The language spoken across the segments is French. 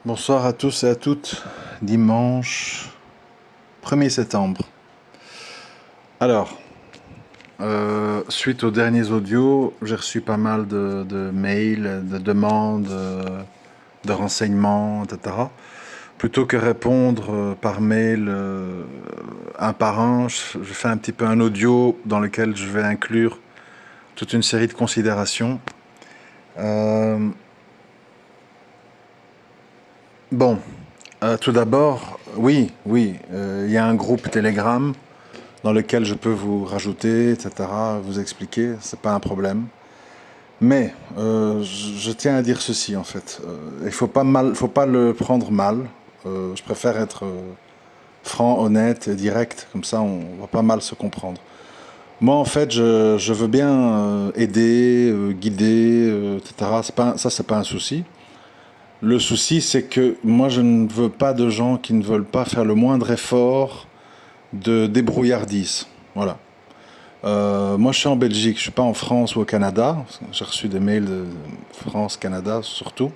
Bonsoir à tous et à toutes, dimanche 1er septembre. Alors, suite aux derniers audios, j'ai reçu pas mal de mails, de demandes, de renseignements, etc. Plutôt que répondre par mail un par un, je fais un petit peu un audio dans lequel je vais inclure toute une série de considérations. Bon, tout d'abord, oui, il y a un groupe Telegram dans lequel je peux vous rajouter, etc., vous expliquer, c'est pas un problème. Mais je tiens à dire ceci en fait. Il faut pas le prendre mal. Je préfère être franc, honnête et direct, comme ça on va pas mal se comprendre. Moi en fait, je veux bien aider, guider, etc. C'est pas un souci. Le souci, c'est que moi, je ne veux pas de gens qui ne veulent pas faire le moindre effort de débrouillardise. Voilà. Moi, je suis en Belgique, je suis pas en France ou au Canada. J'ai reçu des mails de France, Canada, surtout.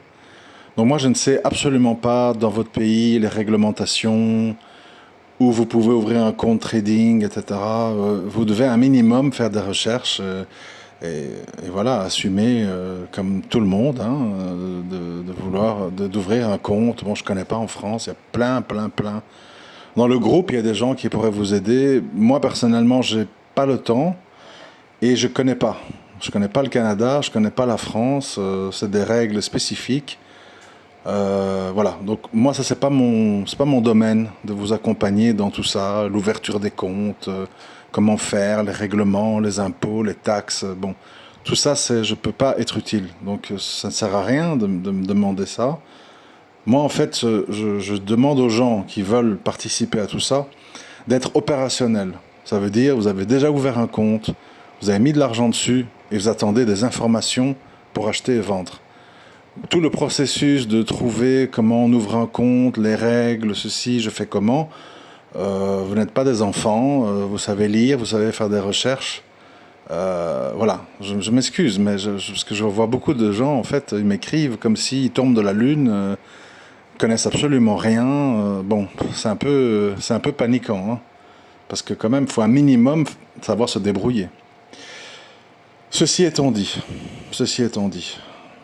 Donc moi, je ne sais absolument pas dans votre pays les réglementations, où vous pouvez ouvrir un compte trading, etc. Vous devez un minimum faire des recherches. Et voilà, assumer comme tout le monde de vouloir d'ouvrir un compte. Bon, je connais pas en France, il y a plein. Dans le groupe, il y a des gens qui pourraient vous aider. Moi, personnellement, j'ai pas le temps et je connais pas. Je connais pas le Canada, je connais pas la France. C'est des règles spécifiques. Voilà. Donc moi, ça c'est pas mon domaine de vous accompagner dans tout ça, l'ouverture des comptes, comment faire, les règlements, les impôts, les taxes. Bon, tout ça, je peux pas être utile. Donc ça ne sert à rien de me demander ça. Moi, en fait, je demande aux gens qui veulent participer à tout ça d'être opérationnels. Ça veut dire, vous avez déjà ouvert un compte, vous avez mis de l'argent dessus et vous attendez des informations pour acheter et vendre. Tout le processus de trouver comment on ouvre un compte, les règles, ceci, je fais comment. Vous n'êtes pas des enfants, vous savez lire, vous savez faire des recherches. Voilà, je m'excuse, mais parce que je vois beaucoup de gens, en fait, ils m'écrivent comme s'ils tombent de la lune, connaissent absolument rien. Bon, c'est un peu paniquant, hein, parce que quand même, il faut un minimum savoir se débrouiller. Ceci étant dit,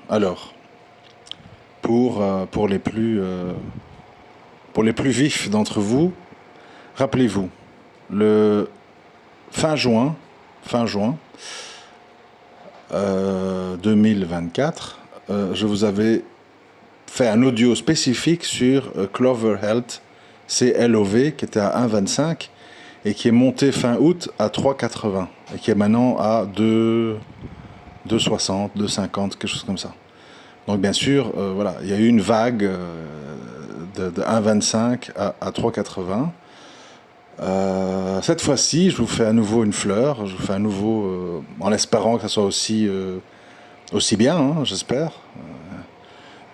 alors, pour pour les plus vifs d'entre vous, rappelez-vous, le fin juin, fin juin 2024, je vous avais fait un audio spécifique sur Clover Health, CLOV, qui était à 1,25 et qui est monté fin août à 3,80 et qui est maintenant à 2,60, 2,50, quelque chose comme ça. Donc bien sûr, voilà, il y a eu une vague de 1,25 à 3,80. Cette fois-ci, je vous fais à nouveau une fleur, je vous fais à nouveau, en espérant que ça soit aussi bien, hein, j'espère.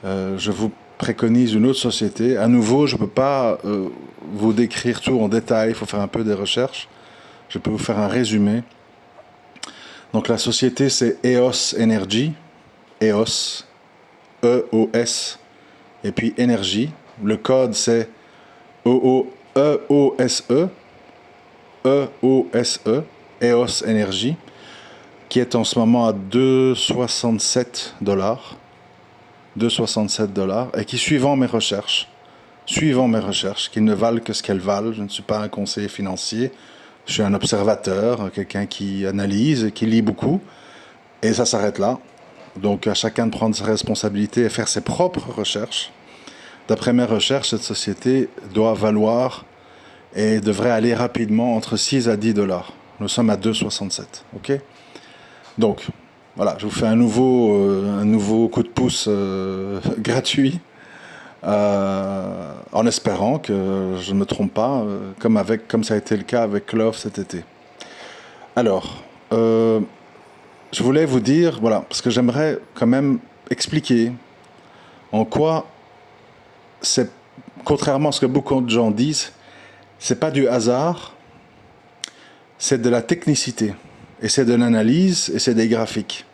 Je vous préconise une autre société. À nouveau, je ne peux pas vous décrire tout en détail, il faut faire un peu des recherches. Je peux vous faire un résumé. Donc la société, c'est EOS Energy, EOS, E-O-S, et puis Energy. Le code, c'est E-O-S-E, E-O-S-E, EOS Energy, qui est en ce moment à 2,67 dollars. 2,67 dollars, et qui, suivant mes recherches, qui ne valent que ce qu'elles valent, je ne suis pas un conseiller financier, je suis un observateur, quelqu'un qui analyse, qui lit beaucoup, et ça s'arrête là. Donc à chacun de prendre ses responsabilités et faire ses propres recherches. D'après mes recherches, cette société doit valoir et devrait aller rapidement entre 6 à 10 dollars. Nous sommes à 2,67. Ok? Donc, voilà, je vous fais un nouveau coup de pouce gratuit, en espérant que je ne me trompe pas, comme ça a été le cas avec Love cet été. Alors, je voulais vous dire, voilà, parce que j'aimerais quand même expliquer en quoi c'est, contrairement à ce que beaucoup de gens disent, c'est pas du hasard, c'est de la technicité, et c'est de l'analyse, et c'est des graphiques.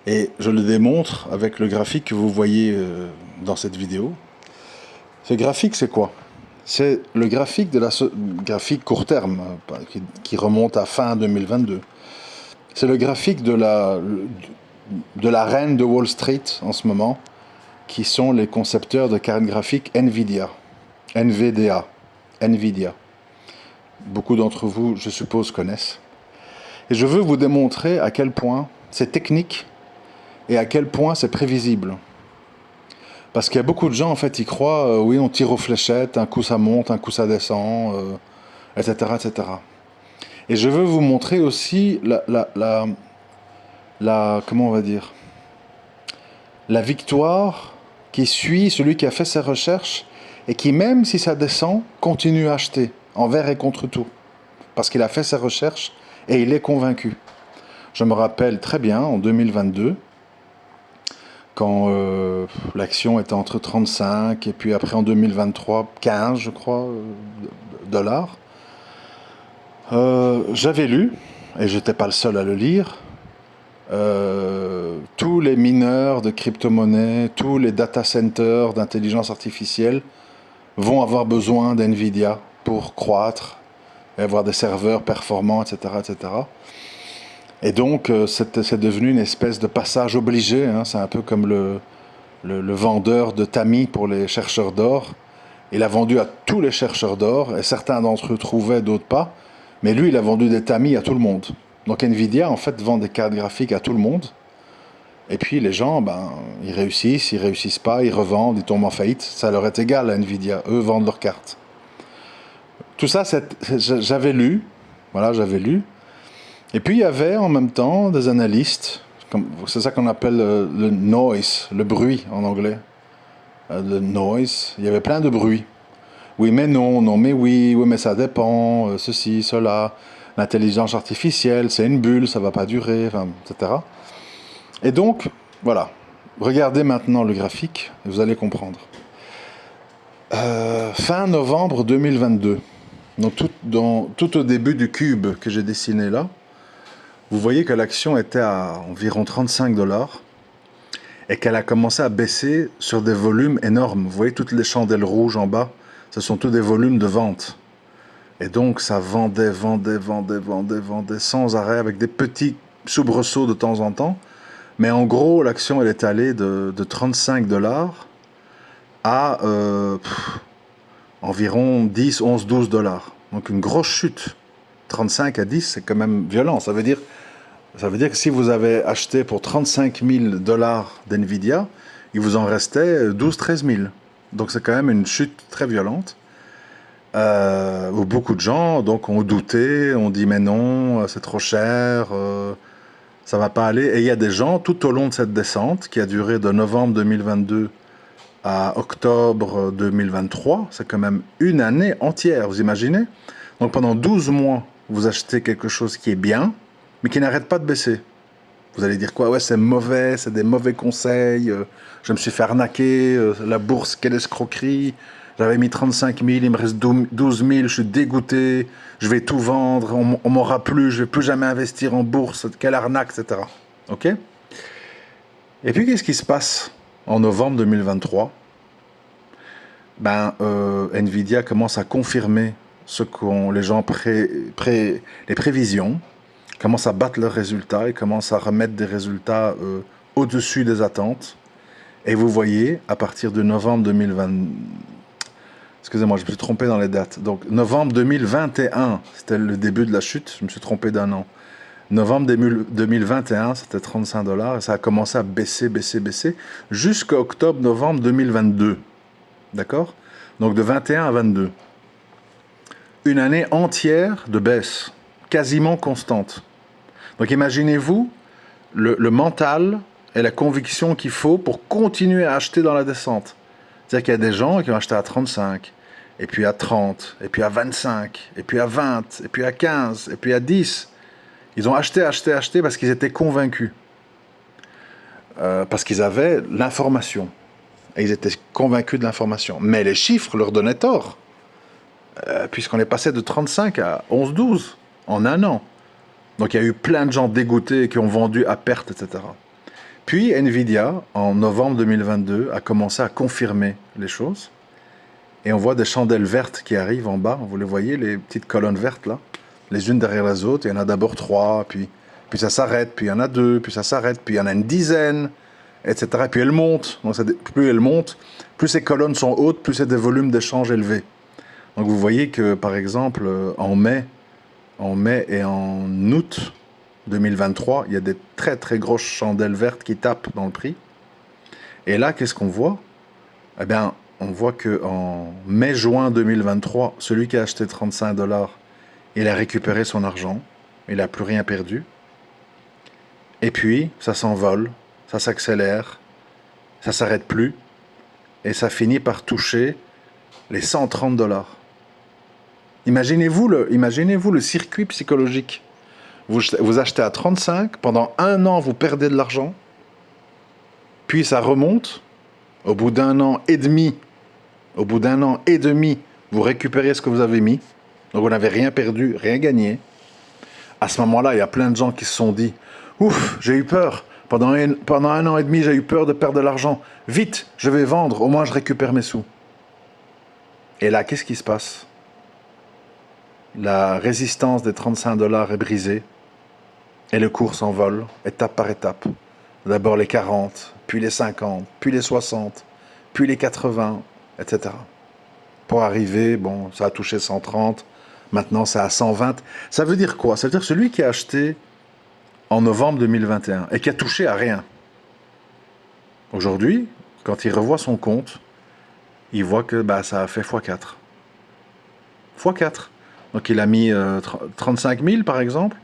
Et je le démontre avec le graphique que vous voyez dans cette vidéo. Ce graphique, c'est quoi? C'est le graphique graphique court terme, qui remonte à fin 2022. C'est le graphique de la reine de Wall Street en ce moment, qui sont les concepteurs de cartes graphiques NVIDIA. NVDA. NVIDIA. Beaucoup d'entre vous, je suppose, connaissent. Et je veux vous démontrer à quel point c'est technique et à quel point c'est prévisible. Parce qu'il y a beaucoup de gens, en fait, ils croient, oui, on tire aux fléchettes, un coup ça monte, un coup ça descend, etc., etc. Et je veux vous montrer aussi comment on va dire, la victoire qui suit celui qui a fait ses recherches et qui, même si ça descend, continue à acheter, envers et contre tout. Parce qu'il a fait ses recherches et il est convaincu. Je me rappelle très bien, en 2022, quand l'action était entre 35 et puis après en 2023, 15, je crois, dollars. J'avais lu, et j'étais pas le seul à le lire, tous les mineurs de crypto-monnaies, tous les data centers d'intelligence artificielle vont avoir besoin d'NVIDIA pour croître et avoir des serveurs performants, etc., etc. Et donc, c'est devenu une espèce de passage obligé. Hein. C'est un peu comme le vendeur de tamis pour les chercheurs d'or. Il a vendu à tous les chercheurs d'or, et certains d'entre eux trouvaient, d'autres pas. Mais lui, il a vendu des tamis à tout le monde. Donc NVIDIA, en fait, vend des cartes graphiques à tout le monde. Et puis les gens, ils réussissent pas, ils revendent, ils tombent en faillite. Ça leur est égal à NVIDIA. Eux vendent leurs cartes. Tout ça, j'avais lu. Voilà, j'avais lu. Et puis il y avait en même temps des analystes, c'est ça qu'on appelle le noise, le bruit en anglais. Le noise, il y avait plein de bruit. Oui mais non, non mais oui, oui mais ça dépend, ceci, cela, l'intelligence artificielle, c'est une bulle, ça va pas durer, enfin, etc. Et donc, voilà, regardez maintenant le graphique, et vous allez comprendre. Fin novembre 2022, donc tout au début du cube que j'ai dessiné là, vous voyez que l'action était à environ 35 dollars et qu'elle a commencé à baisser sur des volumes énormes. Vous voyez toutes les chandelles rouges en bas, ce sont tous des volumes de vente. Et donc ça vendait sans arrêt avec des petits soubresauts de temps en temps. Mais en gros, l'action elle est allée de 35 dollars à environ 10, 11, 12 dollars. Donc une grosse chute. 35 à 10, c'est quand même violent. Ça veut dire que si vous avez acheté pour 35 000 dollars d'NVIDIA, il vous en restait 12, 13 000. Donc c'est quand même une chute très violente. Où beaucoup de gens donc, ont douté, ont dit mais non, c'est trop cher, ça va pas aller. Et il y a des gens tout au long de cette descente qui a duré de novembre 2022 à octobre 2023, c'est quand même une année entière, vous imaginez? Donc pendant 12 mois, vous achetez quelque chose qui est bien, mais qui n'arrête pas de baisser. Vous allez dire quoi? Ouais, c'est mauvais, c'est des mauvais conseils, je me suis fait arnaquer, la bourse, quelle escroquerie, j'avais mis 35 000, il me reste 12 000, je suis dégoûté, je vais tout vendre, on m'aura plus, je vais plus jamais investir en bourse, quelle arnaque, etc. Ok? Et puis qu'est-ce qui se passe en novembre 2023? Nvidia commence à confirmer ce qu'ont les gens les prévisions, commencent à battre leurs résultats et commencent à remettre des résultats au-dessus des attentes. Et vous voyez, à partir de novembre 2020, excusez-moi, je me suis trompé dans les dates. Donc novembre 2021, c'était le début de la chute, je me suis trompé d'un an. Novembre 2021, c'était 35 dollars et ça a commencé à baisser, jusqu'à octobre-novembre 2022. D'accord? Donc de 21 à 22. Une année entière de baisse, quasiment constante. Donc imaginez-vous le mental et la conviction qu'il faut pour continuer à acheter dans la descente. C'est-à-dire qu'il y a des gens qui ont acheté à 35, et puis à 30, et puis à 25, et puis à 20, et puis à 15, et puis à 10. Ils ont acheté parce qu'ils étaient convaincus. Parce qu'ils avaient l'information. Et ils étaient convaincus de l'information. Mais les chiffres leur donnaient tort. Puisqu'on est passé de 35 à 11-12 en un an. Donc il y a eu plein de gens dégoûtés qui ont vendu à perte, etc. Puis Nvidia, en novembre 2022, a commencé à confirmer les choses. et on voit des chandelles vertes qui arrivent en bas. Vous les voyez, les petites colonnes vertes là, les unes derrière les autres. Il y en a d'abord 3, puis ça s'arrête, puis il y en a 2, puis ça s'arrête, puis il y en a une dizaine, etc. Et puis elles montent. Donc plus elles montent, plus ces colonnes sont hautes, plus c'est des volumes d'échange élevés. Donc vous voyez que par exemple en mai et en août 2023, il y a des très très grosses chandelles vertes qui tapent dans le prix. Et là, qu'est-ce qu'on voit? Eh bien, on voit qu'en mai-juin 2023, celui qui a acheté 35 $, il a récupéré son argent, il n'a plus rien perdu. Et puis, ça s'envole, ça s'accélère, ça s'arrête plus, et ça finit par toucher les 130 $. Imaginez-vous le circuit psychologique. Vous achetez à 35, pendant 1 an, vous perdez de l'argent, puis ça remonte, au bout d'1 an et demi, vous récupérez ce que vous avez mis, donc vous n'avez rien perdu, rien gagné. À ce moment-là, il y a plein de gens qui se sont dit « Ouf, j'ai eu peur, pendant 1 an et demi, j'ai eu peur de perdre de l'argent. Vite, je vais vendre, au moins je récupère mes sous. » Et là, qu'est-ce qui se passe? La résistance des 35 $ est brisée, et le cours s'envole, étape par étape. D'abord les 40, puis les 50, puis les 60, puis les 80, etc. Pour arriver, bon, ça a touché 130, maintenant c'est à 120. Ça veut dire quoi? Ça veut dire que celui qui a acheté en novembre 2021 et qui a touché à rien, aujourd'hui, quand il revoit son compte, il voit que ça a fait x4. x4. Donc il a mis 35 000 par exemple,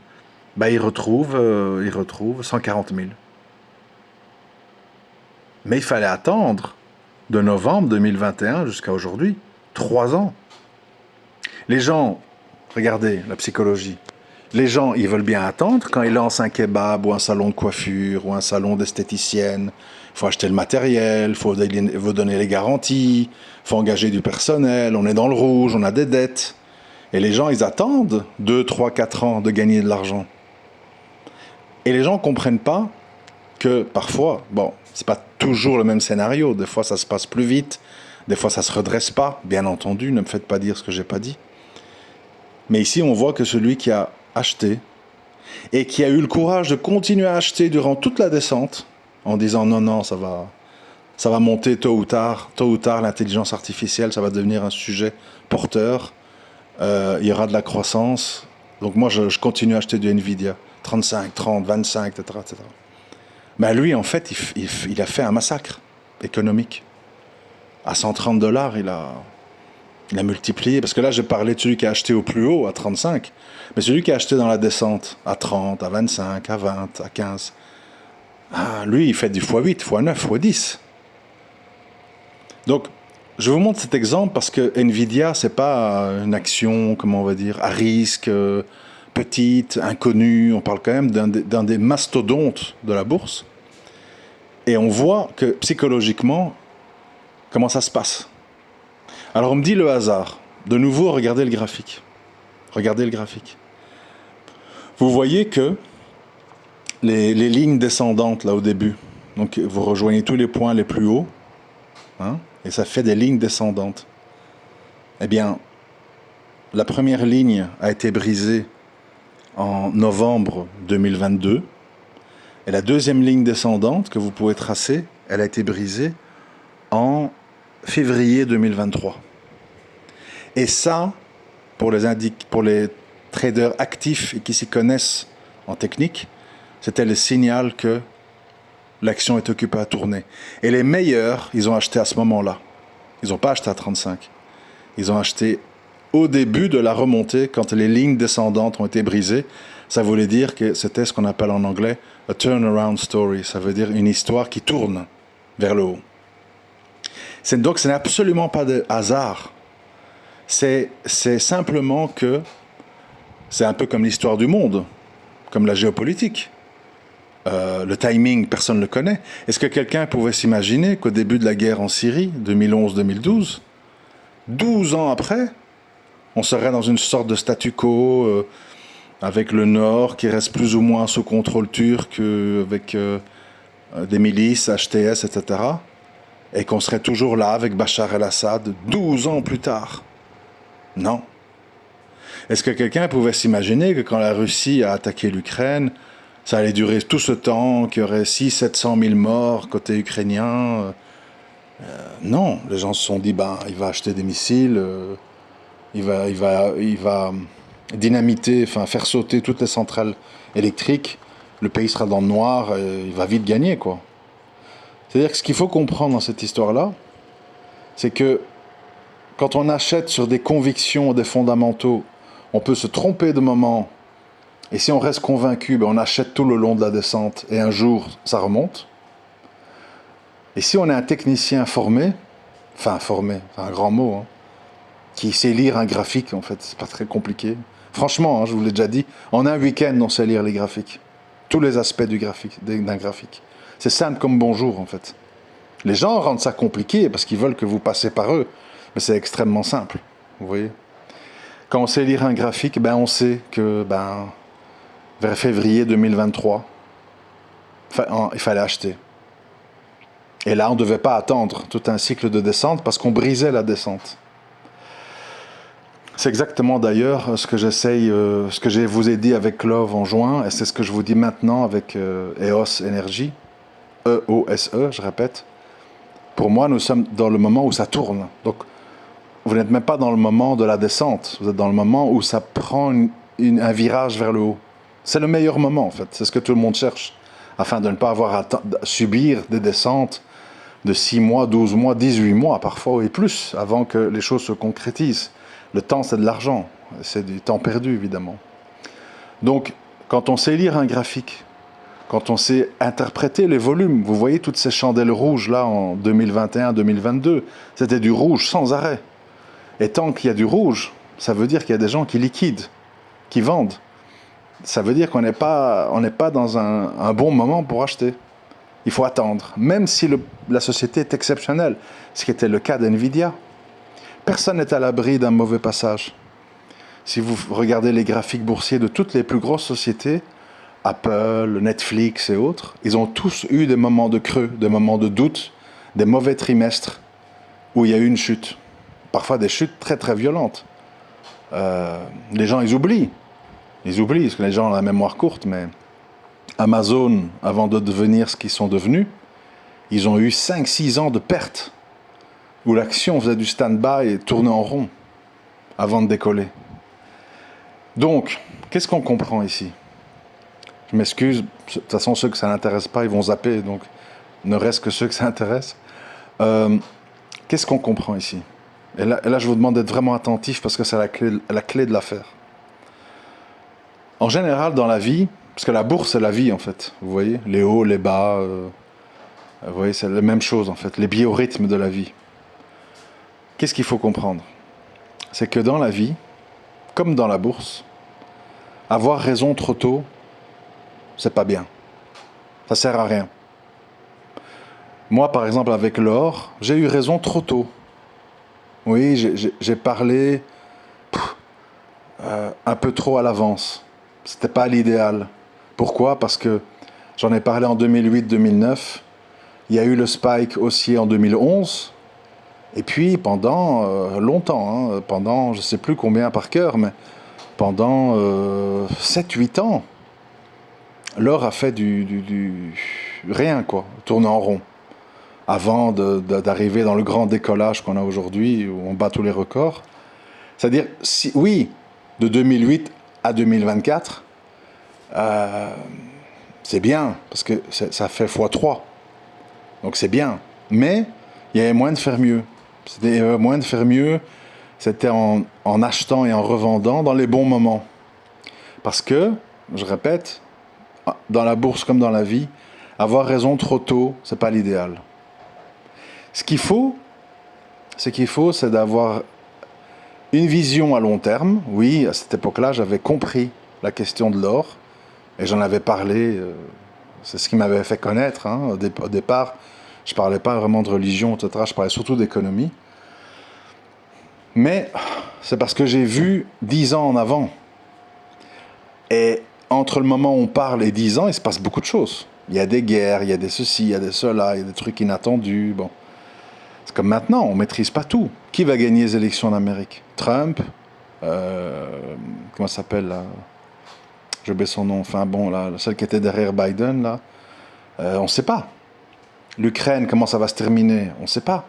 il retrouve 140 000. Mais il fallait attendre de novembre 2021 jusqu'à aujourd'hui, 3 ans. Les gens, regardez la psychologie, les gens, ils veulent bien attendre quand ils lancent un kebab ou un salon de coiffure ou un salon d'esthéticienne. Il faut acheter le matériel, il faut donner les garanties, il faut engager du personnel, on est dans le rouge, on a des dettes. Et les gens, ils attendent 2, 3, 4 ans de gagner de l'argent. Et les gens ne comprennent pas que parfois, c'est pas toujours le même scénario. Des fois, ça se passe plus vite. Des fois, ça se redresse pas. Bien entendu, ne me faites pas dire ce que j'ai pas dit. Mais ici, on voit que celui qui a acheté et qui a eu le courage de continuer à acheter durant toute la descente, en disant non, ça va monter tôt ou tard, l'intelligence artificielle, ça va devenir un sujet porteur. Il y aura de la croissance. Donc moi, je continue à acheter du Nvidia. 35, 30, 25, etc. etc. Mais lui, en fait, il a fait un massacre économique. À 130 $, il a multiplié. Parce que là, j'ai parlé de celui qui a acheté au plus haut, à 35. Mais celui qui a acheté dans la descente, à 30, à 25, à 20, à 15, lui, il fait du x8, x9, x10. Donc, je vous montre cet exemple parce que Nvidia, c'est pas une action, comment on va dire, à risque, petite, inconnue. On parle quand même d'un des mastodontes de la bourse. Et on voit que psychologiquement, comment ça se passe. Alors on me dit le hasard. De nouveau, regardez le graphique. Regardez le graphique. Vous voyez que les lignes descendantes là au début, donc vous rejoignez tous les points les plus hauts, et ça fait des lignes descendantes. Eh bien, la première ligne a été brisée en novembre 2022, et la deuxième ligne descendante que vous pouvez tracer, elle a été brisée en février 2023. Et ça, pour les traders actifs et qui s'y connaissent en technique, c'était le signal que l'action est occupée à tourner. Et les meilleurs, ils ont acheté à ce moment-là. Ils n'ont pas acheté à 35. Ils ont acheté au début de la remontée, quand les lignes descendantes ont été brisées. Ça voulait dire que c'était ce qu'on appelle en anglais a turnaround story. Ça veut dire une histoire qui tourne vers le haut. Donc ce n'est absolument pas de hasard. C'est simplement que c'est un peu comme l'histoire du monde, comme la géopolitique. Le timing, personne ne le connaît. Est-ce que quelqu'un pouvait s'imaginer qu'au début de la guerre en Syrie, 2011-2012, 12 ans après, on serait dans une sorte de statu quo avec le Nord qui reste plus ou moins sous contrôle turc, avec des milices, HTS, etc. et qu'on serait toujours là avec Bachar el-Assad 12 ans plus tard. Non. Est-ce que quelqu'un pouvait s'imaginer que quand la Russie a attaqué l'Ukraine, ça allait durer tout ce temps, qu'il y aurait 600 000 à 700 000 morts côté ukrainien? Non, les gens se sont dit, ben, il va acheter des missiles, il va dynamiter, enfin faire sauter toutes les centrales électriques, le pays sera dans le noir, et il va vite gagner, quoi. C'est-à-dire que ce qu'il faut comprendre dans cette histoire-là, c'est que quand on achète sur des convictions, des fondamentaux, on peut se tromper de moment, et si on reste convaincu, ben on achète tout le long de la descente, et un jour, ça remonte. Et si on est un technicien formé, c'est un grand mot, hein, qui sait lire un graphique, en fait, c'est pas très compliqué. Franchement, hein, je vous l'ai déjà dit, en un week-end, on sait lire les graphiques. Tous les aspects d'un graphique. C'est simple comme bonjour, en fait. Les gens rendent ça compliqué parce qu'ils veulent que vous passiez par eux. Mais c'est extrêmement simple, vous voyez. Quand on sait lire un graphique, ben on sait que vers février 2023, il fallait acheter. Et là, on ne devait pas attendre tout un cycle de descente parce qu'on brisait la descente. C'est exactement d'ailleurs ce que ce que je vous ai dit avec Love en juin, et c'est ce que je vous dis maintenant avec EOS Energy, E-O-S-E, je répète. Pour moi, nous sommes dans le moment où ça tourne. Donc, vous n'êtes même pas dans le moment de la descente, vous êtes dans le moment où ça prend un virage vers le haut. C'est le meilleur moment, en fait. C'est ce que tout le monde cherche, afin de ne pas avoir à subir des descentes de 6 mois, 12 mois, 18 mois parfois, et plus, avant que les choses se concrétisent. Le temps, c'est de l'argent. C'est du temps perdu, évidemment. Donc, quand on sait lire un graphique, quand on sait interpréter les volumes, vous voyez toutes ces chandelles rouges, là, en 2021-2022, c'était du rouge sans arrêt. Et tant qu'il y a du rouge, ça veut dire qu'il y a des gens qui liquident, qui vendent. Ça veut dire qu'on n'est pas dans un bon moment pour acheter. Il faut attendre, même si la société est exceptionnelle, ce qui était le cas d'NVIDIA. Personne n'est à l'abri d'un mauvais passage. Si vous regardez les graphiques boursiers de toutes les plus grosses sociétés, Apple, Netflix et autres, ils ont tous eu des moments de creux, des moments de doute, des mauvais trimestres où il y a eu une chute. Parfois des chutes très très violentes. Les gens, ils oublient. Ils oublient, parce que les gens ont la mémoire courte, mais Amazon, avant de devenir ce qu'ils sont devenus, ils ont eu 5-6 ans de pertes, où l'action faisait du stand-by et tournait en rond, avant de décoller. Donc, qu'est-ce qu'on comprend ici? Je m'excuse, de toute façon, ceux que ça n'intéresse pas, ils vont zapper, donc ne reste que ceux que ça intéresse. Qu'est-ce qu'on comprend ici? Et là, je vous demande d'être vraiment attentif, parce que c'est la clé de l'affaire. En général, dans la vie, parce que la bourse, c'est la vie, en fait. Vous voyez, les hauts, les bas, vous voyez, c'est la même chose, en fait, les biorhythmes de la vie. Qu'est-ce qu'il faut comprendre? C'est que dans la vie, comme dans la bourse, avoir raison trop tôt, c'est pas bien. Ça sert à rien. Moi, par exemple, avec l'or, j'ai eu raison trop tôt. Oui, j'ai parlé un peu trop à l'avance. C'était pas l'idéal. Pourquoi? Parce que j'en ai parlé en 2008-2009. Il y a eu le spike haussier en 2011. Et puis pendant longtemps, pendant je ne sais plus combien par cœur, mais pendant 7-8 ans, l'or a fait du rien, quoi, tourner en rond. Avant d'arriver dans le grand décollage qu'on a aujourd'hui, où on bat tous les records. C'est-à-dire, oui, de 2008 à 2024, c'est bien, parce que ça fait x3. Donc c'est bien. Mais il y avait moyen de faire mieux. C'était en achetant et en revendant dans les bons moments. Parce que, je répète, dans la bourse comme dans la vie, avoir raison trop tôt, c'est pas l'idéal. Ce qu'il faut, c'est d'avoir une vision à long terme. Oui, à cette époque-là, j'avais compris la question de l'or, et j'en avais parlé, c'est ce qui m'avait fait connaître. Au départ, je ne parlais pas vraiment de religion, etc., je parlais surtout d'économie. Mais c'est parce que j'ai vu 10 ans en avant. Et entre le moment où on parle et 10 ans, il se passe beaucoup de choses. Il y a des guerres, il y a des ceci, il y a des cela, il y a des trucs inattendus, bon. comme maintenant, on ne maîtrise pas tout. Qui va gagner les élections en Amérique? Trump, comment ça s'appelle là? J'ai oublié son nom, enfin bon, là, celle qui était derrière Biden, là, on ne sait pas. L'Ukraine, comment ça va se terminer? On ne sait pas.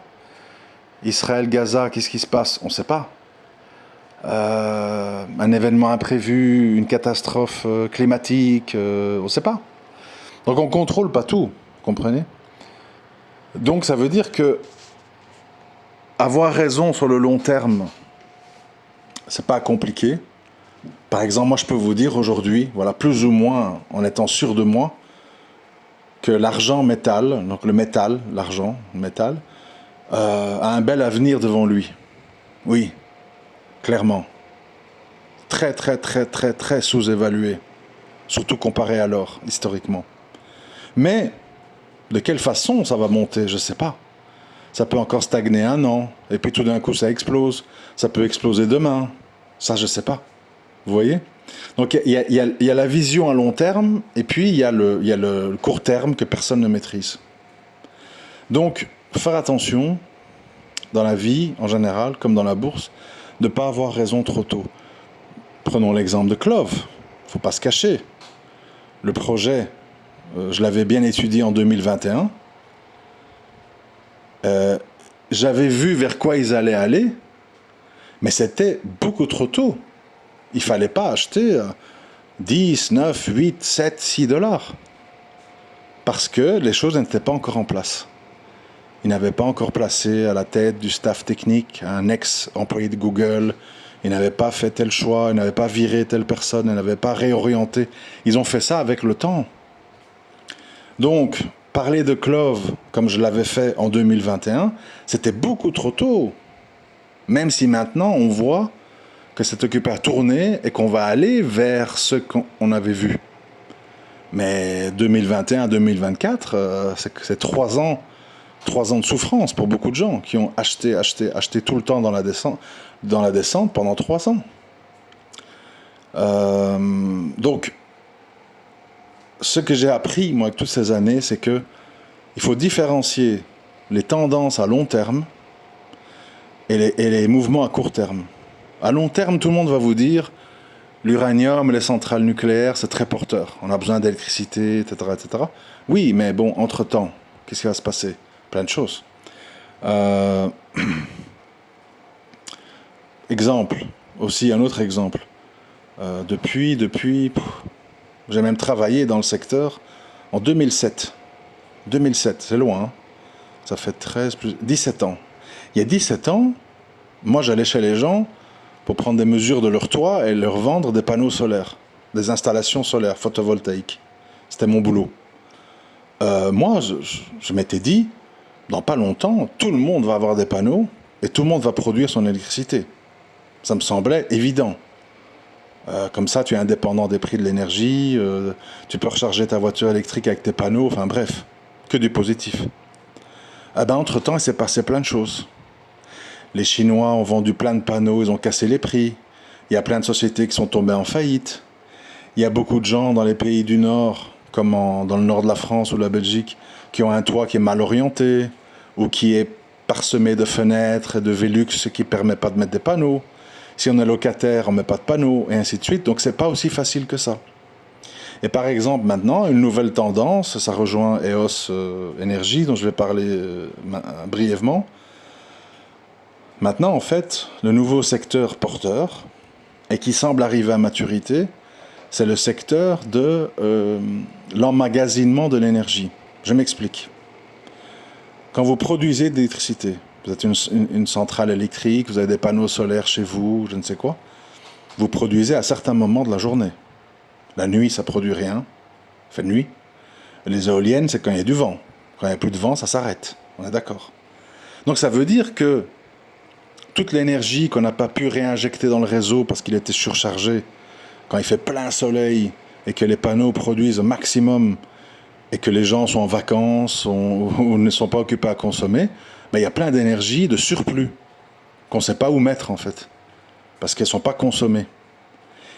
Israël, Gaza, qu'est-ce qui se passe? On ne sait pas. Un événement imprévu, une catastrophe climatique, on ne sait pas. Donc on ne contrôle pas tout, comprenez? Donc ça veut dire que avoir raison sur le long terme, c'est pas compliqué. Par exemple, moi je peux vous dire aujourd'hui, voilà, plus ou moins en étant sûr de moi, que l'argent métal, donc le métal, l'argent, le métal, a un bel avenir devant lui. Oui, clairement. Très, très, très, très, très sous-évalué. Surtout comparé à l'or, historiquement. Mais, de quelle façon ça va monter? Je ne sais pas. Ça peut encore stagner 1 an, et puis tout d'un coup ça explose. Ça peut exploser demain. Ça, je ne sais pas. Vous voyez? Donc il y a la vision à long terme, et puis il y a le court terme que personne ne maîtrise. Donc, faire attention, dans la vie en général, comme dans la bourse, de ne pas avoir raison trop tôt. Prenons l'exemple de Clove. Il ne faut pas se cacher. Le projet, je l'avais bien étudié en 2021. J'avais vu vers quoi ils allaient aller, mais c'était beaucoup trop tôt. Il ne fallait pas acheter 10, 9, 8, 7, 6 dollars. Parce que les choses n'étaient pas encore en place. Ils n'avaient pas encore placé à la tête du staff technique un ex-employé de Google. Ils n'avaient pas fait tel choix, ils n'avaient pas viré telle personne, ils n'avaient pas réorienté. Ils ont fait ça avec le temps. Donc, parler de Clove, comme je l'avais fait en 2021, c'était beaucoup trop tôt. Même si maintenant, on voit que c'est occupé à tourner et qu'on va aller vers ce qu'on avait vu. Mais 2021-2024, c'est 3 ans. 3 ans de souffrance pour beaucoup de gens qui ont acheté tout le temps dans la descente pendant 3 ans. Donc, ce que j'ai appris, moi, avec toutes ces années, c'est que il faut différencier les tendances à long terme et les mouvements à court terme. À long terme, tout le monde va vous dire l'uranium, les centrales nucléaires, c'est très porteur. On a besoin d'électricité, etc., etc. Oui, mais bon, entre-temps, qu'est-ce qui va se passer? Plein de choses. Exemple, aussi un autre exemple. Depuis, j'ai même travaillé dans le secteur en 2007. 2007, c'est loin, hein. Ça fait 17 ans. Il y a 17 ans, moi j'allais chez les gens pour prendre des mesures de leur toit et leur vendre des panneaux solaires, des installations solaires photovoltaïques. C'était mon boulot. Moi, je m'étais dit, dans pas longtemps, tout le monde va avoir des panneaux et tout le monde va produire son électricité. Ça me semblait évident. Comme ça, tu es indépendant des prix de l'énergie, tu peux recharger ta voiture électrique avec tes panneaux, enfin bref, que du positif. Entre-temps, il s'est passé plein de choses. Les Chinois ont vendu plein de panneaux, ils ont cassé les prix. Il y a plein de sociétés qui sont tombées en faillite. Il y a beaucoup de gens dans les pays du Nord, comme dans le nord de la France ou la Belgique, qui ont un toit qui est mal orienté, ou qui est parsemé de fenêtres et de Velux qui ne permet pas de mettre des panneaux. Si on est locataire, on ne met pas de panneaux, et ainsi de suite. Donc c'est pas aussi facile que ça. Et par exemple, maintenant, une nouvelle tendance, ça rejoint EOS Énergie, dont je vais parler brièvement. Maintenant, en fait, le nouveau secteur porteur, et qui semble arriver à maturité, c'est le secteur de l'emmagasinement de l'énergie. Je m'explique. Quand vous produisez de l'électricité, vous êtes une centrale électrique, vous avez des panneaux solaires chez vous, je ne sais quoi, vous produisez à certains moments de la journée. La nuit, ça ne produit rien, il fait nuit. Les éoliennes, c'est quand il y a du vent. Quand il n'y a plus de vent, ça s'arrête. On est d'accord. Donc ça veut dire que toute l'énergie qu'on n'a pas pu réinjecter dans le réseau parce qu'il était surchargé, quand il fait plein soleil et que les panneaux produisent au maximum et que les gens sont en vacances ou ne sont pas occupés à consommer, il y a plein d'énergie de surplus qu'on ne sait pas où mettre en fait, parce qu'elles ne sont pas consommées.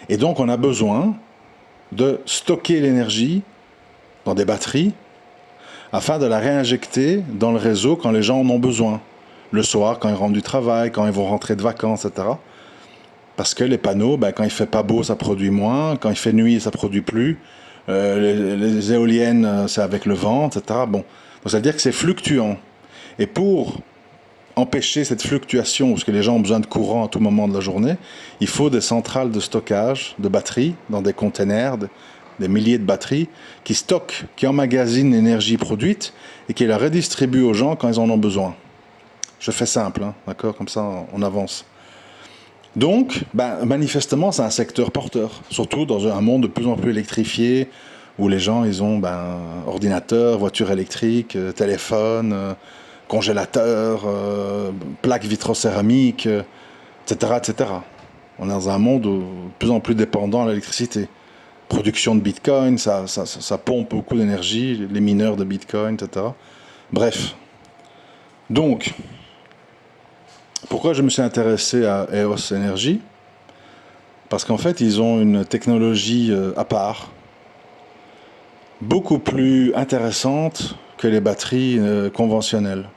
Et donc on a besoin de stocker l'énergie dans des batteries afin de la réinjecter dans le réseau quand les gens en ont besoin. le soir, quand ils rentrent du travail, quand ils vont rentrer de vacances, etc. Parce que les panneaux, quand il fait pas beau, ça produit moins, quand il fait nuit, ça produit plus. Les éoliennes, c'est avec le vent, etc. Bon, donc ça veut dire que c'est fluctuant. Et pour empêcher cette fluctuation, parce que les gens ont besoin de courant à tout moment de la journée, il faut des centrales de stockage de batteries dans des containers, des milliers de batteries, qui stockent, qui emmagasinent l'énergie produite et qui la redistribuent aux gens quand ils en ont besoin. Je fais simple, hein, d'accord? Comme ça, on avance. Donc, manifestement, c'est un secteur porteur, surtout dans un monde de plus en plus électrifié, où les gens, ils ont ordinateur, voiture électrique, téléphone, congélateur, plaques vitrocéramiques, etc., etc. On est dans un monde de plus en plus dépendant à l'électricité. Production de Bitcoin, ça pompe beaucoup d'énergie, les mineurs de Bitcoin, etc. Bref. Donc, pourquoi je me suis intéressé à EOS Energy? Parce qu'en fait, ils ont une technologie à part, beaucoup plus intéressante que les batteries conventionnelles.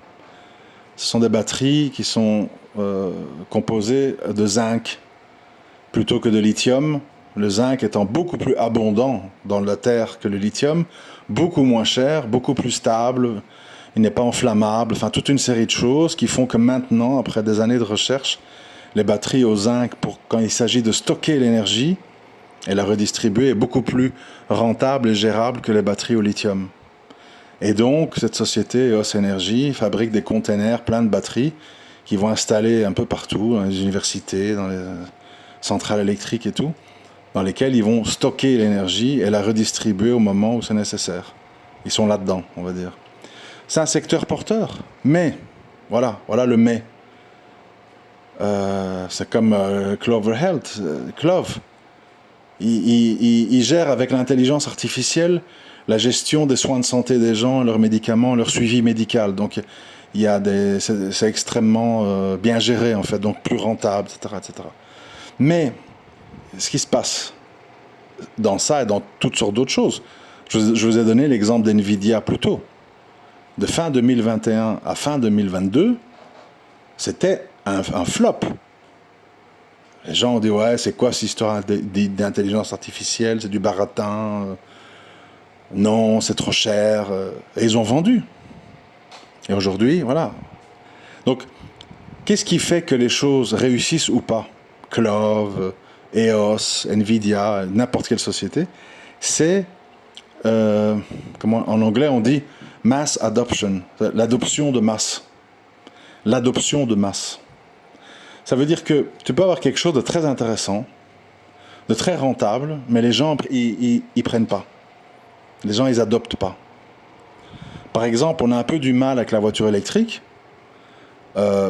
Ce sont des batteries qui sont composées de zinc plutôt que de lithium. Le zinc étant beaucoup plus abondant dans la terre que le lithium, beaucoup moins cher, beaucoup plus stable, il n'est pas enflammable, enfin toute une série de choses qui font que maintenant, après des années de recherche, les batteries au zinc, quand il s'agit de stocker l'énergie et la redistribuer, est beaucoup plus rentable et gérable que les batteries au lithium. Et donc, cette société, EOS Energy, fabrique des containers pleins de batteries qui vont installer un peu partout, dans les universités, dans les centrales électriques et tout, dans lesquelles ils vont stocker l'énergie et la redistribuer au moment où c'est nécessaire. Ils sont là-dedans, on va dire. C'est un secteur porteur, mais, voilà le mais. C'est comme Clover Health, Clove. Il gère avec l'intelligence artificielle la gestion des soins de santé des gens, leurs médicaments, leur suivi médical. Donc, c'est extrêmement bien géré, en fait, donc plus rentable, etc., etc. Mais, ce qui se passe dans ça et dans toutes sortes d'autres choses, je vous ai donné l'exemple d'NVIDIA plus tôt. De fin 2021 à fin 2022, c'était un flop. Les gens ont dit, ouais, c'est quoi cette histoire d'intelligence artificielle, c'est du baratin, non, c'est trop cher, et ils ont vendu. Et aujourd'hui, voilà. Donc, qu'est-ce qui fait que les choses réussissent ou pas? Clove, EOS, Nvidia, n'importe quelle société, c'est, comment en anglais on dit, mass adoption, l'adoption de masse. L'adoption de masse. Ça veut dire que tu peux avoir quelque chose de très intéressant, de très rentable, mais les gens, ils prennent pas. Les gens, ils adoptent pas. Par exemple, on a un peu du mal avec la voiture électrique.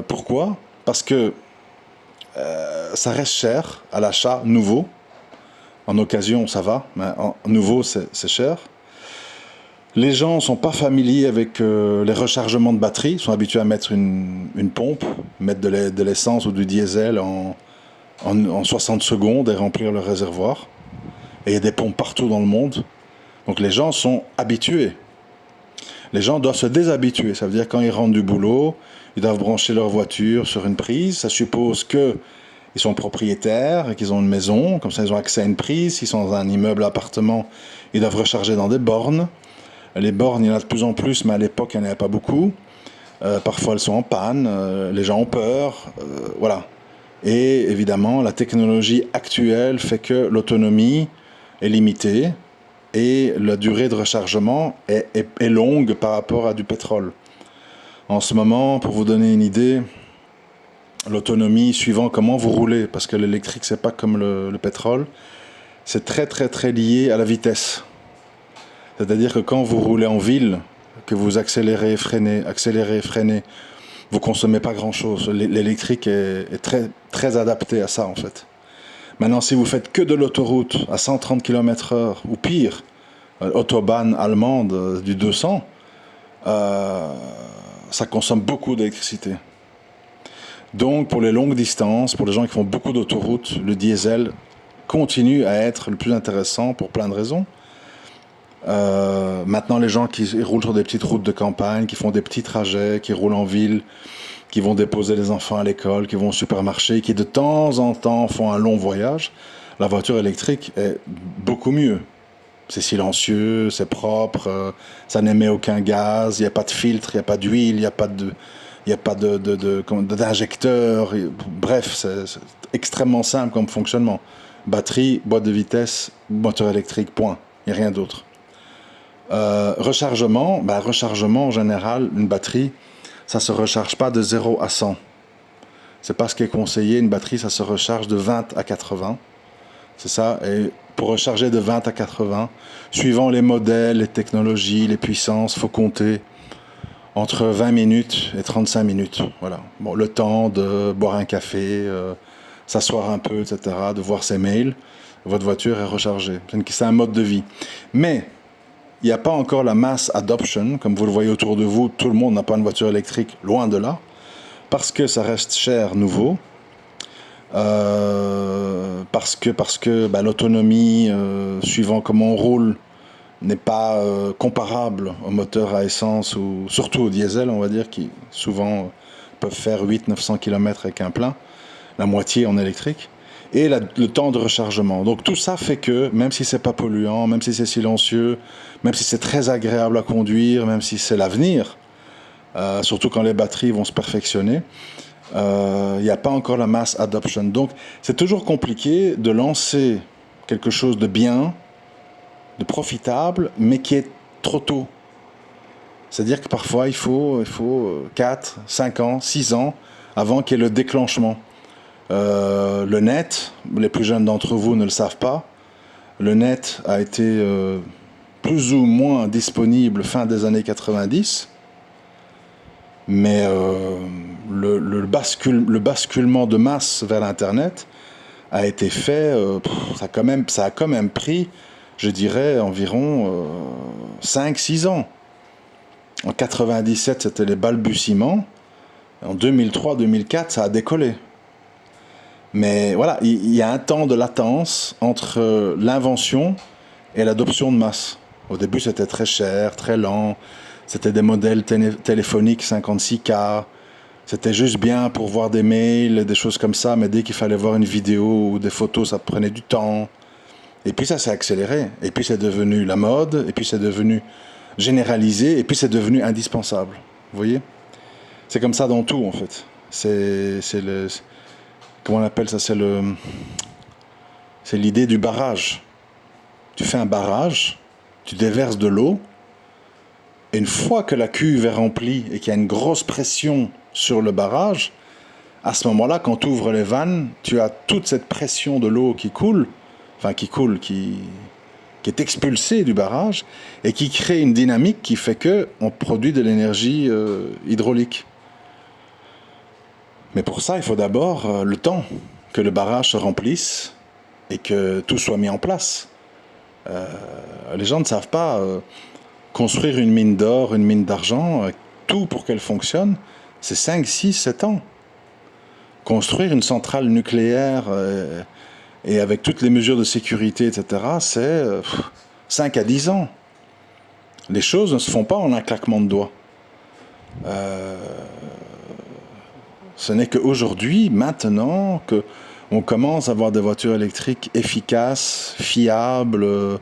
Pourquoi? Parce que ça reste cher à l'achat nouveau. En occasion, ça va, mais en nouveau, c'est cher. Les gens ne sont pas familiers avec les rechargements de batterie, ils sont habitués à mettre une pompe, mettre de l'essence ou du diesel en 60 secondes et remplir le réservoir. Et il y a des pompes partout dans le monde. Donc les gens sont habitués. Les gens doivent se déshabituer. Ça veut dire quand ils rentrent du boulot, ils doivent brancher leur voiture sur une prise. Ça suppose qu'ils sont propriétaires et qu'ils ont une maison. Comme ça, ils ont accès à une prise. S'ils sont dans un immeuble, appartement, ils doivent recharger dans des bornes. Les bornes, il y en a de plus en plus, mais à l'époque, il n'y en avait pas beaucoup. Parfois, elles sont en panne, les gens ont peur, voilà. Et évidemment, la technologie actuelle fait que l'autonomie est limitée et la durée de rechargement est longue par rapport à du pétrole. En ce moment, pour vous donner une idée, l'autonomie suivant comment vous roulez, parce que l'électrique, c'est pas comme le pétrole, c'est très très très lié à la vitesse. C'est-à-dire que quand vous roulez en ville, que vous accélérez, freinez, vous consommez pas grand-chose. L'électrique est très, très adapté à ça, en fait. Maintenant, si vous faites que de l'autoroute à 130 km/h, ou pire, autobahn allemande du 200, ça consomme beaucoup d'électricité. Donc, pour les longues distances, pour les gens qui font beaucoup d'autoroutes, le diesel continue à être le plus intéressant pour plein de raisons. Maintenant, les gens qui roulent sur des petites routes de campagne, qui font des petits trajets, qui roulent en ville, qui vont déposer les enfants à l'école, qui vont au supermarché, qui de temps en temps font un long voyage, la voiture électrique est beaucoup mieux. C'est silencieux, c'est propre, ça n'émet aucun gaz, il n'y a pas de filtre, il n'y a pas d'huile, il n'y a pas de, il y a pas d'injecteur. Bref, c'est extrêmement simple comme fonctionnement. Batterie, boîte de vitesse, moteur électrique, point. Il n'y a rien d'autre. Rechargement, en général, une batterie, ça ne se recharge pas de 0 à 100. C'est pas ce qui est conseillé. Une batterie, ça se recharge de 20 à 80. C'est ça. Et pour recharger de 20 à 80, suivant les modèles, les technologies, les puissances, il faut compter entre 20 minutes et 35 minutes. Voilà. Bon, le temps de boire un café, s'asseoir un peu, etc., de voir ses mails, votre voiture est rechargée. C'est un mode de vie. Mais il n'y a pas encore la mass adoption, comme vous le voyez autour de vous, tout le monde n'a pas une voiture électrique, loin de là, parce que ça reste cher, nouveau, parce que l'autonomie, suivant comment on roule, n'est pas comparable aux moteurs à essence ou surtout au diesel, on va dire, qui souvent peuvent faire 800-900 km avec un plein, la moitié en électrique, et le temps de rechargement. Donc tout ça fait que, même si c'est pas polluant, même si c'est silencieux, même si c'est très agréable à conduire, même si c'est l'avenir, surtout quand les batteries vont se perfectionner, il n'y a pas encore la mass adoption. Donc c'est toujours compliqué de lancer quelque chose de bien, de profitable, mais qui est trop tôt. C'est-à-dire que parfois il faut 4, 5 ans, 6 ans avant qu'il y ait le déclenchement. Le net, les plus jeunes d'entre vous ne le savent pas, le net a été plus ou moins disponible fin des années 90, mais le basculement de masse vers l'Internet a été fait, ça a quand même pris, je dirais, environ 5-6 ans. En 97, c'était les balbutiements. En 2003-2004, ça a décollé. Mais voilà, il y a un temps de latence entre l'invention et l'adoption de masse. Au début, c'était très cher, très lent. C'était des modèles téléphoniques 56K. C'était juste bien pour voir des mails, des choses comme ça. Mais dès qu'il fallait voir une vidéo ou des photos, ça prenait du temps. Et puis ça s'est accéléré. Et puis c'est devenu la mode. Et puis c'est devenu généralisé. Et puis c'est devenu indispensable. Vous voyez ? C'est comme ça dans tout, en fait. Comment on appelle ça ? C'est l'idée du barrage. Tu fais un barrage, tu déverses de l'eau, et une fois que la cuve est remplie et qu'il y a une grosse pression sur le barrage, à ce moment-là, quand tu ouvres les vannes, tu as toute cette pression de l'eau qui est expulsée du barrage, et qui crée une dynamique qui fait qu'on produit de l'énergie hydraulique. Mais pour ça, il faut d'abord le temps que le barrage se remplisse et que tout soit mis en place. Les gens ne savent pas construire une mine d'or, une mine d'argent, tout pour qu'elle fonctionne, c'est 5, 6, 7 ans. Construire une centrale nucléaire et avec toutes les mesures de sécurité, etc., c'est 5 à 10 ans. Les choses ne se font pas en un claquement de doigts. Ce n'est qu'aujourd'hui, maintenant, qu'on commence à avoir des voitures électriques efficaces, fiables,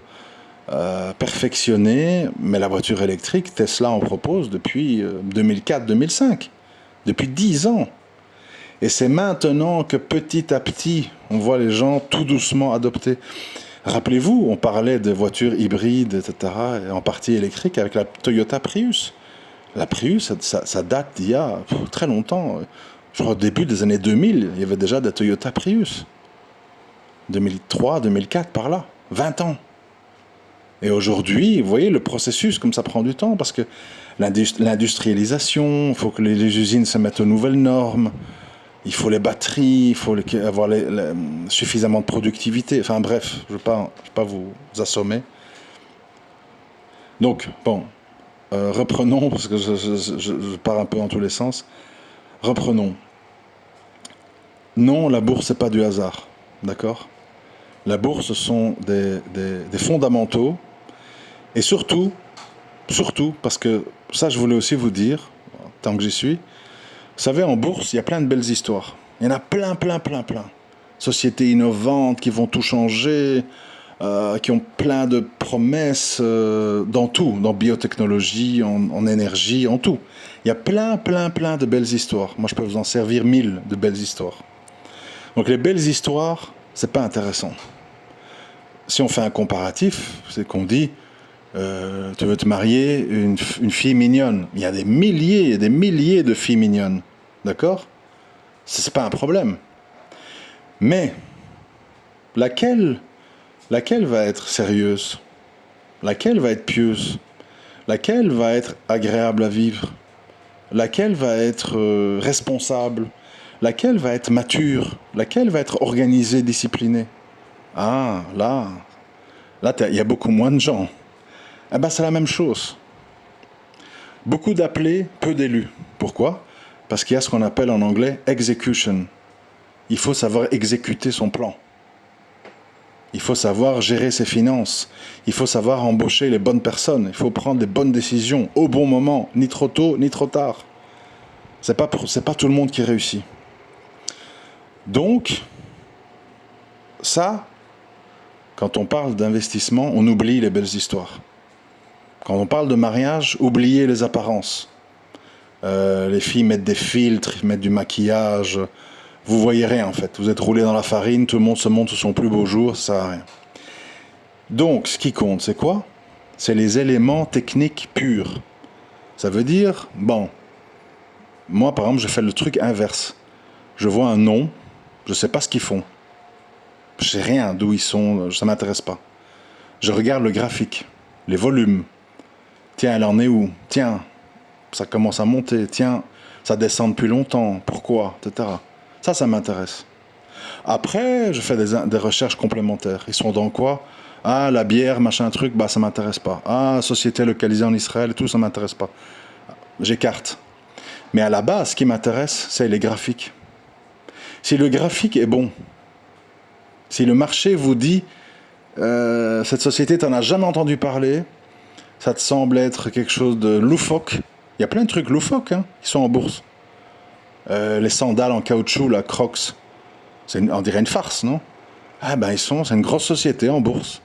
perfectionnées. Mais la voiture électrique, Tesla en propose depuis 2004-2005, depuis 10 ans. Et c'est maintenant que petit à petit, on voit les gens tout doucement adopter. Rappelez-vous, on parlait de voitures hybrides, etc., et en partie électriques avec la Toyota Prius. La Prius, ça date d'il y a très longtemps. Je crois au début des années 2000, il y avait déjà des Toyota Prius. 2003, 2004, par là. 20 ans. Et aujourd'hui, vous voyez, le processus, comme ça prend du temps, parce que l'industrialisation, il faut que les usines se mettent aux nouvelles normes, il faut les batteries, il faut avoir suffisamment de productivité. Enfin bref, je ne vais pas vous assommer. Donc, bon, reprenons, parce que je pars un peu dans tous les sens. Reprenons. Non, la bourse, c'est pas du hasard, d'accord ? La bourse, ce sont des fondamentaux, et surtout, parce que ça, je voulais aussi vous dire, tant que j'y suis, Vous savez, en bourse, il y a plein de belles histoires. Il y en a plein, plein, plein, plein. Sociétés innovantes qui vont tout changer, qui ont plein de promesses dans tout, dans biotechnologie, en énergie, en tout. Il y a plein, plein, plein de belles histoires. Moi, je peux vous en servir 1000 de belles histoires. Donc les belles histoires, c'est pas intéressant. Si on fait un comparatif, c'est qu'on dit, tu veux te marier une fille mignonne. Il y a des milliers et des milliers de filles mignonnes. D'accord ? C'est pas un problème. Mais laquelle va être sérieuse? Laquelle va être pieuse? Laquelle va être agréable à vivre? Laquelle va être responsable? Laquelle va être mature? Laquelle va être organisée, disciplinée? Ah, là, il y a beaucoup moins de gens. Eh ben, c'est la même chose. Beaucoup d'appelés, peu d'élus. Pourquoi? Parce qu'il y a ce qu'on appelle en anglais execution. Il faut savoir exécuter son plan. Il faut savoir gérer ses finances. Il faut savoir embaucher les bonnes personnes. Il faut prendre les bonnes décisions au bon moment, ni trop tôt, ni trop tard. C'est pas tout le monde qui réussit. Donc, ça, quand on parle d'investissement, on oublie les belles histoires. Quand on parle de mariage, oubliez les apparences. Les filles mettent des filtres, ils mettent du maquillage. Vous voyez rien en fait. Vous êtes roulé dans la farine, tout le monde se montre son plus beau jour, ça sert à rien. Donc, ce qui compte, c'est quoi? C'est les éléments techniques purs. Ça veut dire, bon, moi par exemple, je fais le truc inverse. Je vois un nom, je sais pas ce qu'ils font. Je sais rien d'où ils sont, ça m'intéresse pas. Je regarde le graphique, les volumes. Tiens, elle en est où? Tiens, ça commence à monter. Tiens, ça descend depuis longtemps. Pourquoi? Etc. Ça m'intéresse. Après, je fais des recherches complémentaires. Ils sont dans quoi? Ah, la bière, machin truc, bah ça m'intéresse pas. Ah, société localisée en Israël et tout, ça m'intéresse pas. J'écarte. Mais à la base, ce qui m'intéresse, c'est les graphiques. Si le graphique est bon, si le marché vous dit cette société, t'en as jamais entendu parler, ça te semble être quelque chose de loufoque. Il y a plein de trucs loufoques qui sont en bourse. Les sandales en caoutchouc, la Crocs, on dirait une farce, non? Ah ben c'est une grosse société en bourse.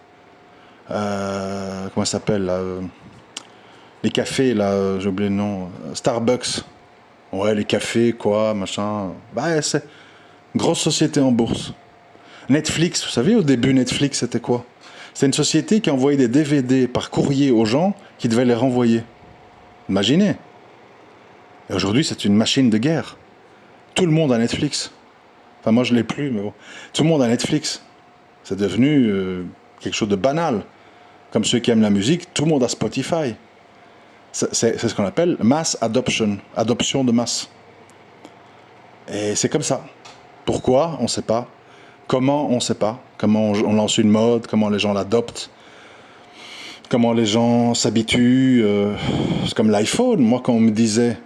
Comment ça s'appelle là, les cafés là, j'ai oublié le nom. Starbucks. Ouais, les cafés, quoi, machin. Bah c'est une grosse société en bourse. Netflix, vous savez, au début Netflix c'était quoi? C'était une société qui envoyait des DVD par courrier aux gens qui devaient les renvoyer. Imaginez. Et aujourd'hui c'est une machine de guerre. Tout le monde a Netflix. Enfin moi je l'ai plus, mais bon. Tout le monde a Netflix. C'est devenu quelque chose de banal. Comme ceux qui aiment la musique, tout le monde a Spotify. C'est ce qu'on appelle mass adoption, adoption de masse. Et c'est comme ça. Pourquoi? On ne sait pas. Comment? On ne sait pas. Comment on lance une mode, comment les gens l'adoptent, comment les gens s'habituent. C'est comme l'iPhone. Moi, quand on me disait,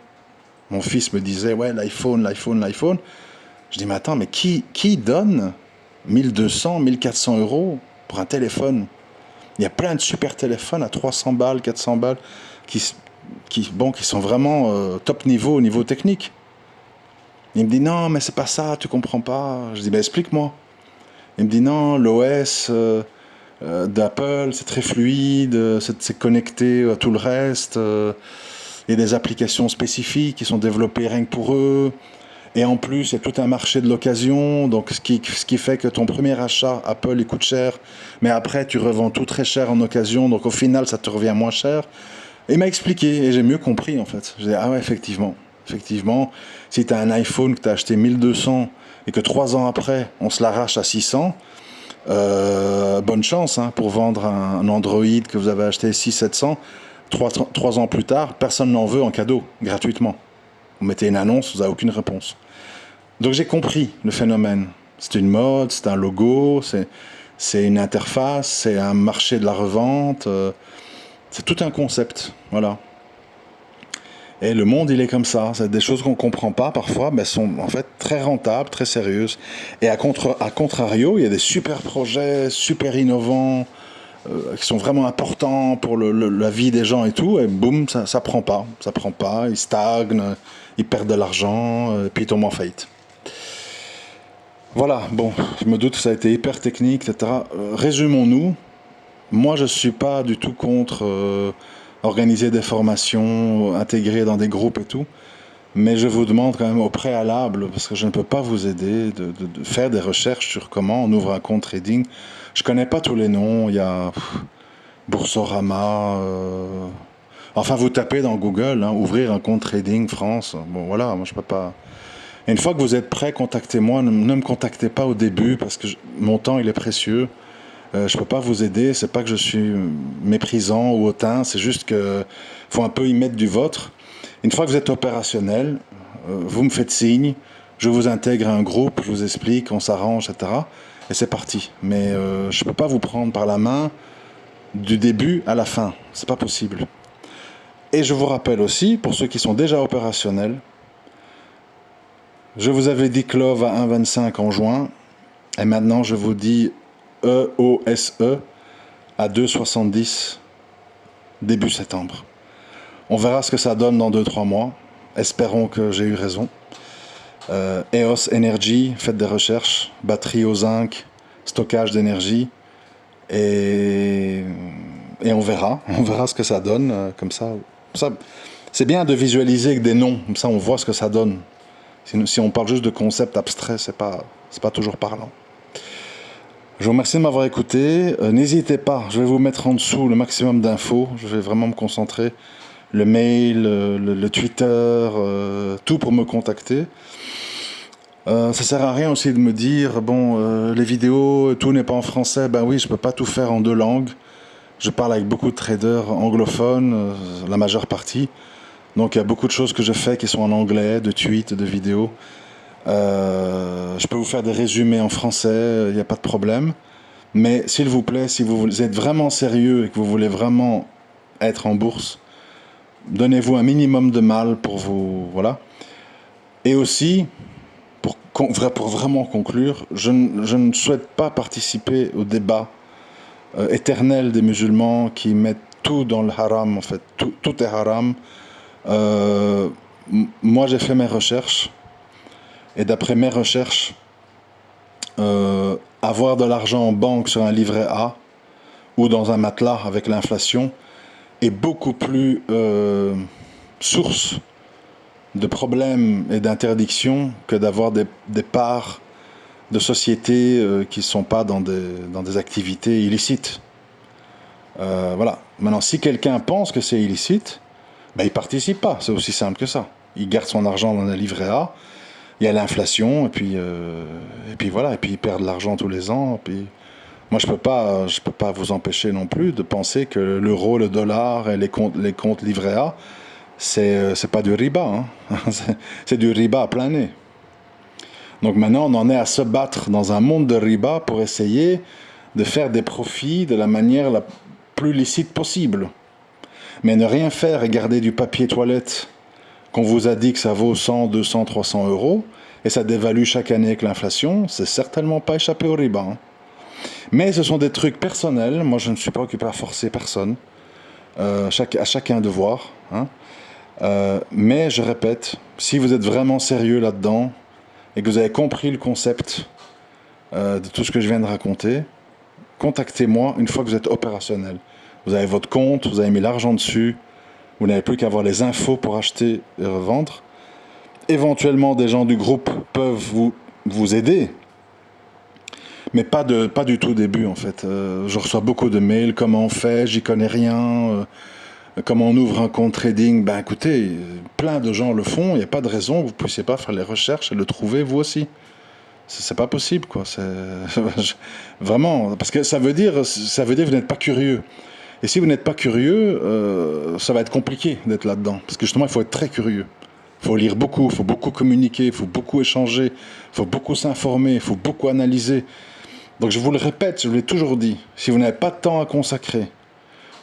mon fils me disait, ouais, l'iPhone. Je dis, mais attends, mais qui donne 1200, 1400 euros pour un téléphone? Il y a plein de super téléphones à 300 balles, 400 balles, qui sont vraiment top niveau, au niveau technique. Il me dit, non, mais c'est pas ça, tu comprends pas. Je dis, ben explique-moi. Il me dit, non, l'OS d'Apple, c'est très fluide, c'est connecté à tout le reste. Il y a des applications spécifiques qui sont développées rien que pour eux. Et en plus, il y a tout un marché de l'occasion, donc ce qui fait que ton premier achat, Apple, il coûte cher, mais après, tu revends tout très cher en occasion, donc au final, ça te revient moins cher. Et il m'a expliqué, et j'ai mieux compris, en fait. Je dis, ah ouais, effectivement, si tu as un iPhone que tu as acheté 1200, et que 3 ans après, on se l'arrache à 600, bonne chance pour vendre un Android que vous avez acheté 600-700, 3 ans plus tard, personne n'en veut en cadeau, gratuitement. Vous mettez une annonce, vous n'avez aucune réponse. Donc j'ai compris le phénomène. C'est une mode, c'est un logo, c'est une interface, c'est un marché de la revente, c'est tout un concept. Voilà. Et le monde, il est comme ça. C'est des choses qu'on ne comprend pas parfois, mais sont en fait très rentables, très sérieuses. Et à contrario, il y a des super projets, super innovants, qui sont vraiment importants pour la vie des gens et tout, et boum, ça prend pas, ils stagnent, ils perdent de l'argent, puis ils tombent en faillite. Voilà, bon, je me doute que ça a été hyper technique, etc. Résumons-nous. Moi, je ne suis pas du tout contre organiser des formations, intégrer dans des groupes et tout. Mais je vous demande quand même au préalable, parce que je ne peux pas vous aider, de faire des recherches sur comment on ouvre un compte trading. Je ne connais pas tous les noms. Il y a Boursorama. Enfin, vous tapez dans Google, hein, ouvrir un compte trading France. Bon, voilà, moi je peux pas. Et une fois que vous êtes prêt, contactez-moi. Ne me contactez pas au début parce que mon temps il est précieux. Je peux pas vous aider. C'est pas que je suis méprisant ou hautain. C'est juste que faut un peu y mettre du vôtre. Une fois que vous êtes opérationnel, vous me faites signe. Je vous intègre à un groupe. Je vous explique, on s'arrange, etc. Et c'est parti. Mais je peux pas vous prendre par la main du début à la fin. C'est pas possible. Et je vous rappelle aussi, pour ceux qui sont déjà opérationnels, je vous avais dit clove à 1,25 en juin, et maintenant je vous dis EOSE à 2,70 début septembre. On verra ce que ça donne dans 2-3 mois. Espérons que j'ai eu raison. EOS Energy, faites des recherches, batterie au zinc, stockage d'énergie, et on verra ce que ça donne, comme ça. C'est bien de visualiser avec des noms, comme ça on voit ce que ça donne. Si on parle juste de concepts abstraits, c'est pas toujours parlant. Je vous remercie de m'avoir écouté. N'hésitez pas, je vais vous mettre en dessous le maximum d'infos. Je vais vraiment me concentrer. Le mail, le Twitter, tout pour me contacter. Ça sert à rien aussi de me dire, bon, les vidéos, tout n'est pas en français. Ben oui, je peux pas tout faire en 2 langues. Je parle avec beaucoup de traders anglophones, la majeure partie. Donc il y a beaucoup de choses que je fais qui sont en anglais, de tweets, de vidéos. Je peux vous faire des résumés en français, il n'y a pas de problème. Mais s'il vous plaît, si vous êtes vraiment sérieux et que vous voulez vraiment être en bourse, donnez-vous un minimum de mal pour vous... Voilà. Et aussi, pour vraiment conclure, je ne souhaite pas participer au débat éternel des musulmans qui mettent tout dans le haram, en fait. Tout est haram. Moi, j'ai fait mes recherches. Et d'après mes recherches, avoir de l'argent en banque sur un livret A ou dans un matelas avec l'inflation est beaucoup plus source de problèmes et d'interdictions que d'avoir des parts de sociétés qui ne sont pas dans des activités illicites. Voilà. Maintenant, si quelqu'un pense que c'est illicite, ben, il ne participe pas. C'est aussi simple que ça. Il garde son argent dans un livret A. Il y a l'inflation, et puis voilà, et puis ils perdent de l'argent tous les ans. Et puis... Moi, je peux pas vous empêcher non plus de penser que l'euro, le dollar et les comptes livrets A, c'est pas du riba, hein. C'est du riba à plein nez. Donc maintenant, on en est à se battre dans un monde de riba pour essayer de faire des profits de la manière la plus licite possible. Mais ne rien faire et garder du papier toilette qu'on vous a dit que ça vaut 100, 200, 300 euros, et ça dévalue chaque année avec l'inflation, c'est certainement pas échappé au riba, hein. Mais ce sont des trucs personnels. Moi, je ne suis pas occupé à forcer personne. À chacun de voir, hein. Mais je répète, si vous êtes vraiment sérieux là-dedans et que vous avez compris le concept de tout ce que je viens de raconter, contactez-moi une fois que vous êtes opérationnel. Vous avez votre compte, vous avez mis l'argent dessus, vous n'avez plus qu'à avoir les infos pour acheter et revendre. Éventuellement, des gens du groupe peuvent vous aider. Mais pas du tout au début, en fait. Je reçois beaucoup de mails, comment on fait, j'y connais rien, comment on ouvre un compte trading. Ben écoutez, plein de gens le font, il n'y a pas de raison que vous ne puissiez pas faire les recherches et le trouver vous aussi. C'est pas possible, quoi. Vraiment, parce que ça veut dire que vous n'êtes pas curieux. Et si vous n'êtes pas curieux, ça va être compliqué d'être là-dedans. Parce que justement, il faut être très curieux. Il faut lire beaucoup, il faut beaucoup communiquer, il faut beaucoup échanger, il faut beaucoup s'informer, il faut beaucoup analyser. Donc je vous le répète, je vous l'ai toujours dit, si vous n'avez pas de temps à consacrer,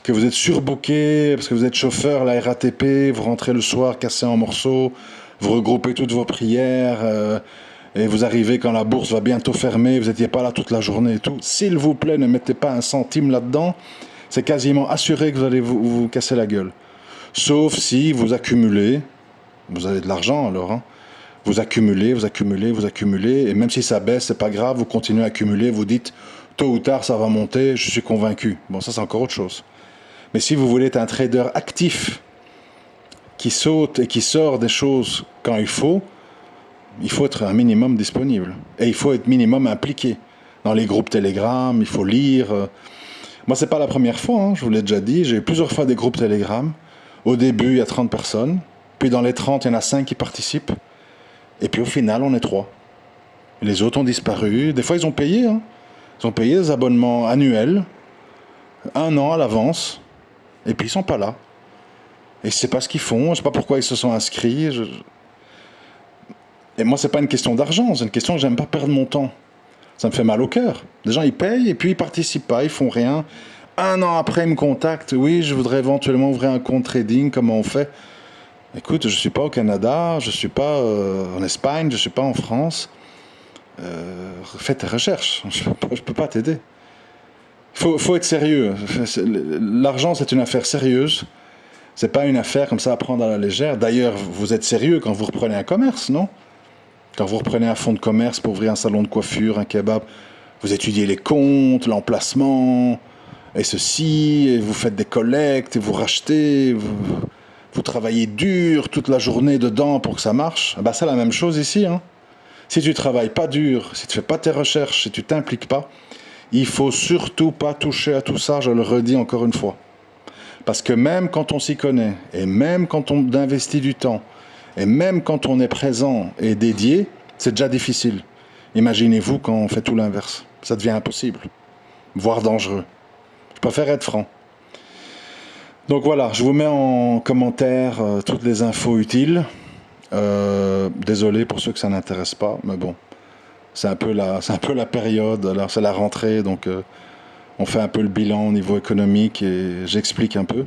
que vous êtes surbooké, parce que vous êtes chauffeur à la RATP, vous rentrez le soir cassé en morceaux, vous regroupez toutes vos prières, et vous arrivez quand la bourse va bientôt fermer, vous n'étiez pas là toute la journée et tout, s'il vous plaît, ne mettez pas un centime là-dedans, c'est quasiment assuré que vous allez vous casser la gueule. Sauf si vous accumulez, Vous avez de l'argent alors. Hein. Vous accumulez, vous accumulez, vous accumulez. Et même si ça baisse, c'est pas grave, vous continuez à accumuler. Vous dites, tôt ou tard, ça va monter, je suis convaincu. Bon, ça, c'est encore autre chose. Mais si vous voulez être un trader actif, qui saute et qui sort des choses quand il faut être un minimum disponible. Et il faut être minimum impliqué. Dans les groupes Telegram, il faut lire. Moi, c'est pas la première fois, hein, je vous l'ai déjà dit. J'ai eu plusieurs fois des groupes Telegram. Au début, il y a 30 personnes. Puis dans les 30, il y en a 5 qui participent. Et puis au final, on est 3. Les autres ont disparu. Des fois, ils ont payé. Hein. Ils ont payé des abonnements annuels, 1 an à l'avance. Et puis, ils sont pas là. Et je sais pas ce qu'ils font. Je sais pas pourquoi ils se sont inscrits. Et moi, c'est pas une question d'argent. C'est une question que j'aime pas perdre mon temps. Ça me fait mal au cœur. Les gens, ils payent et puis ils participent pas, ils font rien. 1 an après, ils me contactent. Oui, je voudrais éventuellement ouvrir un compte trading. Comment on fait? Écoute, je suis pas au Canada, je suis pas en Espagne, je suis pas en France. Fais tes recherches. Je peux pas t'aider. Faut être sérieux. L'argent, c'est une affaire sérieuse. C'est pas une affaire comme ça à prendre à la légère. D'ailleurs, vous êtes sérieux quand vous reprenez un commerce, non? Quand vous reprenez un fonds de commerce pour ouvrir un salon de coiffure, un kebab, vous étudiez les comptes, l'emplacement, et ceci, et vous faites des collectes, et vous rachetez, vous travaillez dur toute la journée dedans pour que ça marche. Ben, c'est la même chose ici. Hein. Si tu travailles pas dur, si tu fais pas tes recherches, si tu t'impliques pas, il faut surtout pas toucher à tout ça, je le redis encore une fois. Parce que même quand on s'y connaît, et même quand on investit du temps, et même quand on est présent et dédié, c'est déjà difficile. Imaginez-vous quand on fait tout l'inverse. Ça devient impossible, voire dangereux. Je préfère être franc. Donc voilà, je vous mets en commentaire toutes les infos utiles. Désolé pour ceux que ça n'intéresse pas, mais bon, c'est un peu la période. Alors c'est la rentrée, donc on fait un peu le bilan au niveau économique et j'explique un peu.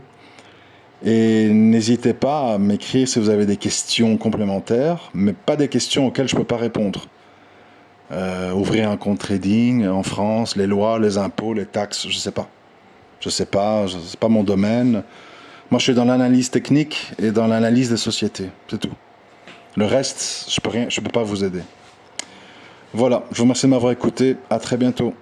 Et n'hésitez pas à m'écrire si vous avez des questions complémentaires, mais pas des questions auxquelles je ne peux pas répondre. Ouvrir un compte trading en France, les lois, les impôts, les taxes, je ne sais pas. C'est pas mon domaine. Moi, je suis dans l'analyse technique et dans l'analyse des sociétés, c'est tout. Le reste, je peux pas vous aider. Voilà, je vous remercie de m'avoir écouté. À très bientôt.